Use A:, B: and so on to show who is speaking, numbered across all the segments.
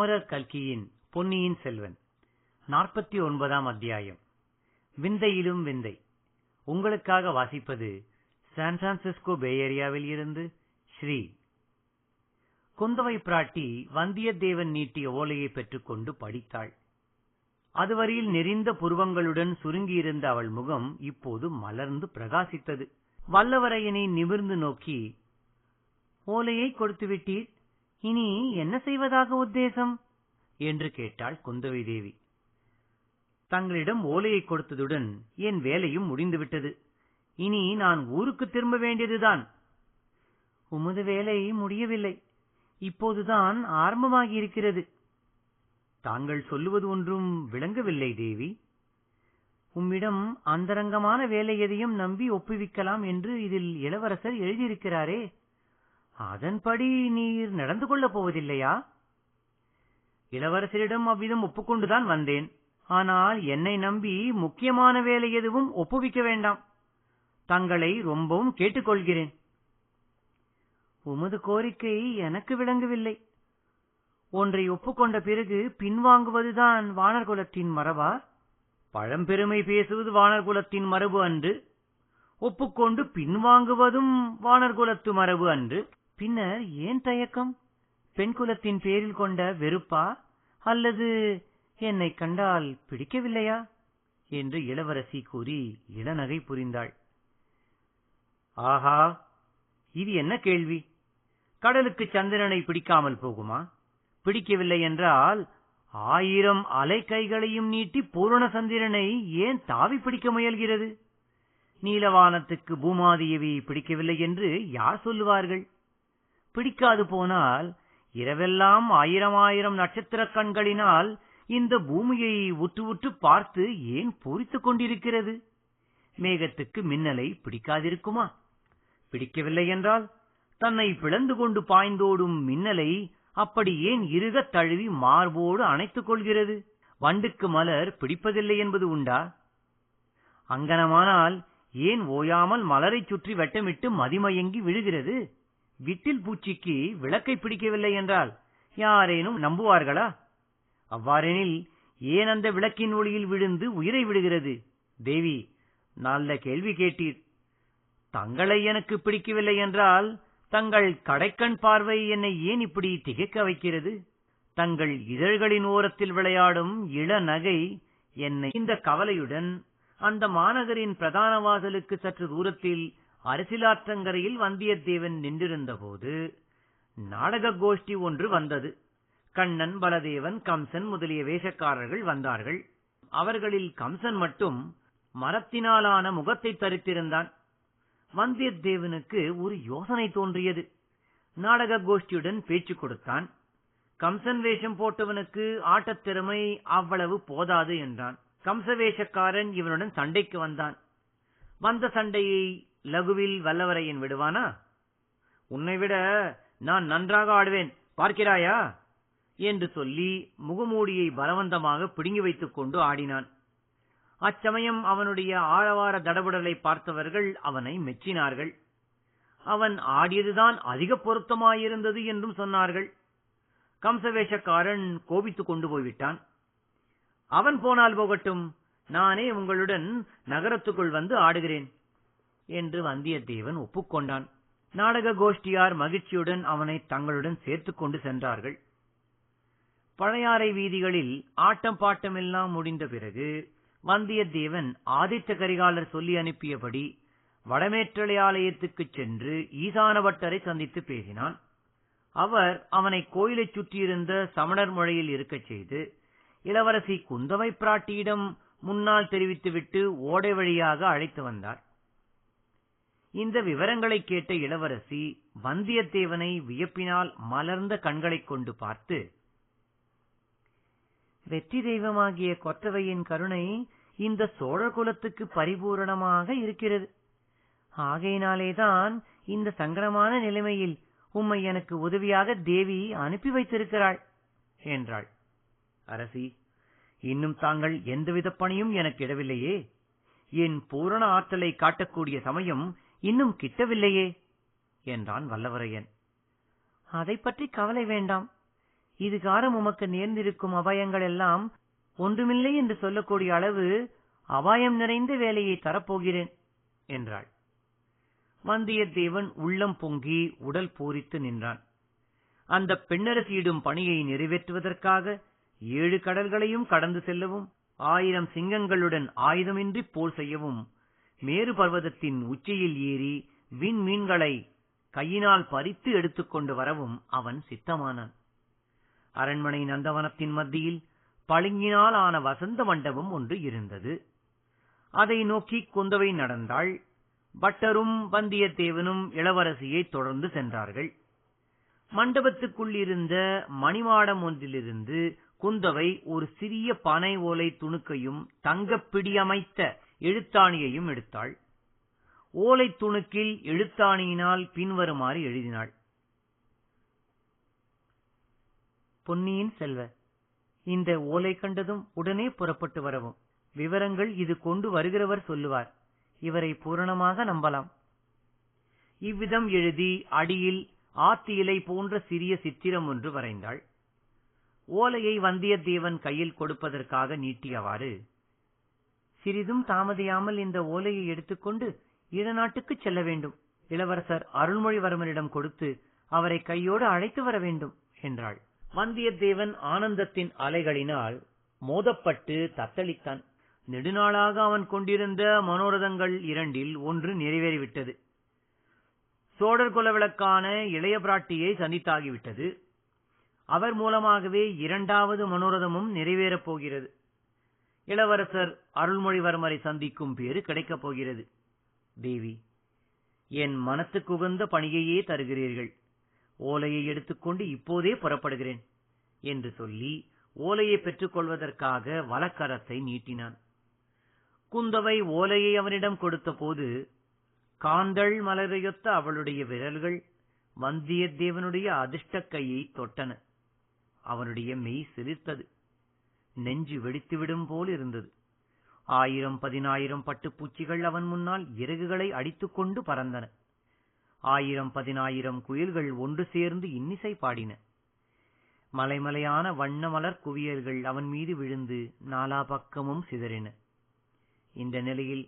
A: அமரர் கல்கியின் பொன்னியின் செல்வன் 49ஆம் அத்தியாயம். விந்தையிலும் விந்தை. உங்களுக்காக வாசிப்பது சான் பிரான்சிஸ்கோ பே ஏரியாவில் இருந்து ஸ்ரீ. குந்தவை பிராட்டி வந்தியத்தேவன் நீட்டிய ஓலையை பெற்றுக்கொண்டு படித்தாள். அதுவரையில் நெறிந்த புருவங்களுடன் சுருங்கியிருந்த அவள் முகம் இப்போது மலர்ந்து பிரகாசித்தது. வல்லவரையனை நிமிர்ந்து நோக்கி, ஓலையை கொடுத்துவிட்டீர், இனி என்ன செய்வதாக உத்தேசம் என்று கேட்டாள் குந்தவை தேவி. தங்களிடம் ஓலையை கொடுத்ததுடன் என் வேலையும் முடிந்துவிட்டது. இனி நான் ஊருக்கு திரும்ப வேண்டியதுதான். உமது வேலை முடியவில்லை, இப்போதுதான் ஆரம்பமாகியிருக்கிறது. தாங்கள் சொல்லுவது ஒன்றும் விளங்கவில்லை தேவி. உம்மிடம் அந்தரங்கமான வேலை எதையும் நம்பி ஒப்புவிக்கலாம் என்று இதில் இளவரசர் எழுதியிருக்கிறாரே, அதன்படி நீர் நடந்து கொள்ளப் போவதில்லையா? இளவரசரிடம் அவ்விதம் ஒப்புக்கொண்டுதான் வந்தேன். ஆனால் என்னை நம்பி முக்கியமான வேலை எதுவும் ஒப்புவிக்க வேண்டாம். தங்களை ரொம்பவும் கேட்டுக்கொள்கிறேன். உமது கோரிக்கை எனக்கு விளங்கவில்லை. ஒன்றை ஒப்புக்கொண்ட பிறகு பின்வாங்குவதுதான் வானர் குலத்தின் மரபா? பழம்பெருமை பேசுவது வானர் குலத்தின் மரபு அன்று. ஒப்புக்கொண்டு பின்வாங்குவதும் வானர் குலத்து மரபு அன்று. பின்னர் ஏன் தயக்கம்? பெண் குலத்தின் பேரில் கொண்ட வெறுப்பா, அல்லது என்னை கண்டால் பிடிக்கவில்லையா என்று இளவரசி கூறி இளநகை புரிந்தாள். ஆஹா, இது என்ன கேள்வி? கடலுக்கு சந்திரனை பிடிக்காமல் போகுமா? பிடிக்கவில்லை என்றால் 1000 அலை கைகளையும் நீட்டி பூரண சந்திரனை ஏன் தாவி பிடிக்க முயல்கிறது? நீலவானத்துக்கு பூமாதேவி பிடிக்கவில்லை என்று யார் சொல்லுவார்கள்? பிடிக்காது போனால் இரவெல்லாம் 1000 நட்சத்திர கண்களினால் இந்த பூமியை உற்று உற்று பார்த்து ஏன் பூரித்துக் கொண்டிருக்கிறது? மேகத்துக்கு மின்னலை பிடிக்காதிருக்குமா? பிடிக்கவில்லை என்றால் தன்னை பிளந்து கொண்டு பாய்ந்தோடும் மின்னலை அப்படி ஏன் இறுகத் தழுவி மார்போடு அணைத்துக் கொள்கிறது? வண்டுக்கு மலர் பிடிப்பதில்லை என்பது உண்டா? அங்கனமானால் ஏன் ஓயாமல் மலரைச் சுற்றி வட்டமிட்டு மதிமயங்கி விழுகிறது? விட்டில் பூச்சிக்கு விளக்கை பிடிக்கவில்லை என்றால் யாரேனும் நம்புவார்களா? அவ்வாறெனில் ஏன் அந்த விளக்கின் ஒளியில் விழுந்து உயிரை விடுகிறது? தேவி, நல்ல கேள்வி கேட்டீர். தங்களை எனக்கு பிடிக்கவில்லை என்றால் தங்கள் கடைக்கண் பார்வை என்னை ஏன் இப்படி திகைக்க வைக்கிறது? தங்கள் இதழ்களின் ஓரத்தில் விளையாடும் இளநகை என்னை இந்த கவலையுடன் அந்த மாநகரின் பிரதான வாசலுக்கு சற்று தூரத்தில் அரசியலாற்றங்கரையில் வந்தியத்தேவன் நின்றிருந்த போது நாடக கோஷ்டி ஒன்று வந்தது. கண்ணன், பலதேவன், கம்சன் முதலிய வேஷக்காரர்கள் வந்தார்கள். அவர்களில் கம்சன் மட்டும் மரத்தினாலான முகத்தை தரித்திருந்தான். வந்தியத்தேவனுக்கு ஒரு யோசனை தோன்றியது. நாடக கோஷ்டியுடன் பேச்சு கொடுத்தான். கம்சன் வேஷம் போட்டவனுக்கு ஆட்டத் திறமை அவ்வளவு போதாது என்றான். கம்ச வேஷக்காரன் இவனுடன் சண்டைக்கு வந்தான். வந்த சண்டையை லகுவில் வல்லவரையன் விடுவானா? உன்னை விட நான் நன்றாக ஆடுவேன், பார்க்கிறாயா என்று சொல்லி முகமூடியை பலவந்தமாக பிடுங்கி வைத்துக் கொண்டு ஆடினான். அச்சமயம் அவனுடைய ஆழவார தடபுடலை பார்த்தவர்கள் அவனை மெச்சினார்கள். அவன் ஆடியதுதான் அதிக பொருத்தமாயிருந்தது என்றும் சொன்னார்கள். கம்சவேஷக்காரன் கோபித்துக் கொண்டு போய்விட்டான். அவன் போனால் போகட்டும், நானே உங்களுடன் நகரத்துக்குள் வந்து ஆடுகிறேன் என்று வந்தியத்தேவன் ஒப்புக்கொண்டான். நாடக கோஷ்டியார் மகிழ்ச்சியுடன் அவனை தங்களுடன் சேர்த்துக் கொண்டு சென்றார்கள். பழையாறை வீதிகளில் ஆட்டம் பாட்டமெல்லாம் முடிந்த பிறகு வந்தியத்தேவன் ஆதித்த கரிகாலர் சொல்லி அனுப்பியபடி வடமேற்றலை ஆலயத்துக்குச் சென்று ஈசான பட்டரை சந்தித்து பேசினான். அவர் அவனை கோயிலைச் சுற்றியிருந்த சமணர் முறையில் இருக்கச் செய்து இளவரசி குந்தவை பிராட்டியிடம் முன்னால் தெரிவித்துவிட்டு ஓடை வழியாக அழைத்து வந்தார். இந்த விவரங்களை கேட்ட இளவரசி வந்தியத்தேவனை வியப்பினால் மலர்ந்த கண்களைக் கொண்டு பார்த்து, வெற்றி தெய்வமாகிய கொற்றவையின் கருணை இந்த சோழர் குலத்துக்கு பரிபூரணமாக இருக்கிறது. ஆகையினாலேதான் இந்த சங்கடமான நிலைமையில் உம்மை எனக்கு உதவியாக தேவி அனுப்பி வைத்திருக்கிறாள் என்றாள். அரசி, இன்னும் தாங்கள் எந்தவித பணியும் எனக்கு இடவில்லையே. என் பூரண ஆற்றலை காட்டக்கூடிய சமயம் இன்னும் கிட்டவில்லையே என்றான் வல்லவரையன். அதை பற்றி கவலை வேண்டாம். இதுகாரம் உமக்கு நேர்ந்திருக்கும் அபாயங்கள் எல்லாம் ஒன்றுமில்லை என்று சொல்லக்கூடிய அளவு அபாயம் நிறைந்த வேலையை தரப்போகிறேன் என்றாள். வந்தியத்தேவன் உள்ளம் பொங்கி உடல் பூரித்து நின்றான். அந்த பெண்ணரசியிடும் பணியை நிறைவேற்றுவதற்காக 7 கடல்களையும் கடந்து செல்லவும், 1000 சிங்கங்களுடன் ஆயுதமின்றி போர் செய்யவும், மேரு பர்வதத்தின் உச்சியில் ஏறி விண்மீன்களை கையினால் பறித்து எடுத்துக்கொண்டு வரவும் அவன் சித்தமானான். அரண்மனை நந்தவனத்தின் மத்தியில் பளிங்கினால் ஆன வசந்த மண்டபம் ஒன்று இருந்தது. அதை நோக்கி குந்தவை நடந்தாள். பட்டரும் வந்தியத்தேவனும் இளவரசியை தொடர்ந்து சென்றார்கள். மண்டபத்துக்குள் இருந்த மணிமாடம் ஒன்றிலிருந்து குந்தவை ஒரு சிறிய பனை ஓலை துணுக்கையும் தங்கப்பிடி அமைத்த எழுத்தாணியையும் எடுத்தாள். ஓலை துணுக்கில் எழுத்தாணியினால் பின்வருமாறு எழுதினாள்: பொன்னியின் செல்வ, இந்த ஓலை கண்டதும் உடனே புறப்பட்டு வரவும். விவரங்கள் இது கொண்டு வருகிறவர் சொல்லுவார். இவரை பூரணமாக நம்பலாம். இவ்விதம் எழுதி அடியில் ஆத்தி இலை போன்ற சிறிய சித்திரம் ஒன்று வரைந்தாள். ஓலையை வந்தியத்தேவன் கையில் கொடுப்பதற்காக நீட்டியவாறு, சிறிதும் தாமதியாமல் இந்த ஓலையை எடுத்துக்கொண்டு ஈழநாட்டுக்கு செல்ல வேண்டும். இளவரசர் அருள்மொழிவர்மனிடம் கொடுத்து அவரை கையோடு அழைத்து வர வேண்டும் என்றாள். வந்தியத்தேவன் ஆனந்தத்தின் அலைகளினால் மோதப்பட்டு தத்தளித்தான். நெடுநாளாக அவன் கொண்டிருந்த மனோரதங்கள் 2இல் ஒன்று நிறைவேறிவிட்டது. சோழர் குலவிளக்கான இளைய பிராட்டியை சந்தித்தாகிவிட்டது. அவர் மூலமாகவே 2வது மனோரதமும் நிறைவேறப் போகிறது. இளவரசர் அருள்மொழிவர்மரை சந்திக்கும் பேறு கிடைக்கப் போகிறது. தேவி, என் மனத்துக்குகந்த பணியையே தருகிறீர்கள். ஓலையை எடுத்துக்கொண்டு இப்போதே புறப்படுகிறேன் என்று சொல்லி ஓலையை பெற்றுக் கொள்வதற்காக வலக்கரத்தை நீட்டினான். குந்தவை ஓலையை அவனிடம் கொடுத்த போது காந்தள் மலரையொத்த அவளுடைய விரல்கள் வந்தியத்தேவனுடைய அதிர்ஷ்ட கையை தொட்டன. அவனுடைய மெய் சிலிர்த்தது. நெஞ்சு வெடித்துவிடும் போல் இருந்தது. 1000-10,000 பட்டுப்பூச்சிகள் அவன் முன்னால் இறகுகளை அடித்துக்கொண்டு பறந்தன. 1000-10,000 குயில்கள் ஒன்று சேர்ந்து இன்னிசை பாடின. மலைமலையான வண்ண மலர் குவியல்கள் அவன் மீது விழுந்து நாலா பக்கமும் சிதறின. இந்த நிலையில்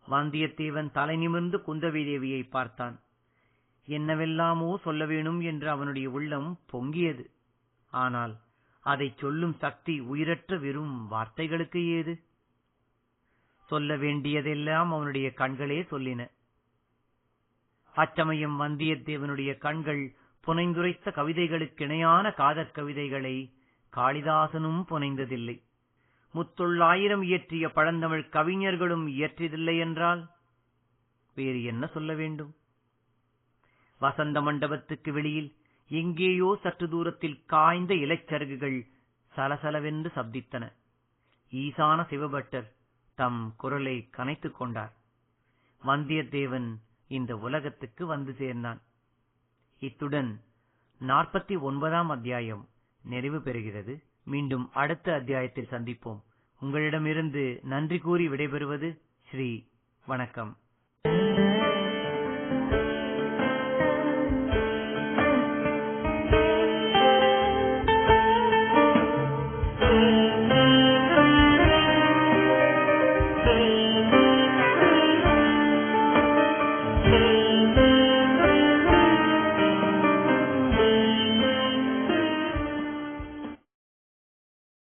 A: வந்தியத்தேவன் தலை நிமிர்ந்து குந்தவி தேவியை பார்த்தான். என்னவெல்லாமோ சொல்ல வேணும் என்று அவனுடைய உள்ளம் பொங்கியது. ஆனால் அதை சொல்லும் சக்தி உயிரற்ற வெறும் வார்த்தைகளுக்கு ஏது? சொல்ல வேண்டியதெல்லாம் அவனுடைய கண்களே சொல்லின. அச்சமயம் வந்தியத்தேவனுடைய கண்கள் புனைந்துரைத்த கவிதைகளுக்கிணையான காதற் கவிதைகளை காளிதாசனும் புனைந்ததில்லை. 300,000 இயற்றிய பழந்தமிழ் கவிஞர்களும் இயற்றியதில்லை என்றால் வேறு என்ன சொல்ல வேண்டும்? வசந்த மண்டபத்துக்கு வெளியில் எங்கேயோ சற்று தூரத்தில் காய்ந்த இலைச்சருகுகள் சலசலவென்று சப்தித்தன. ஈசான சிவபட்டர் தம் குரலை கனைத்துக் கொண்டார். வந்தியத்தேவன் இந்த உலகத்துக்கு வந்து சேர்ந்தான். இத்துடன் 49ஆம் அத்தியாயம் நிறைவு பெறுகிறது. மீண்டும் அடுத்த அத்தியாயத்தில் சந்திப்போம். உங்களிடமிருந்து நன்றி கூறி விடைபெறுவது ஸ்ரீ. வணக்கம்.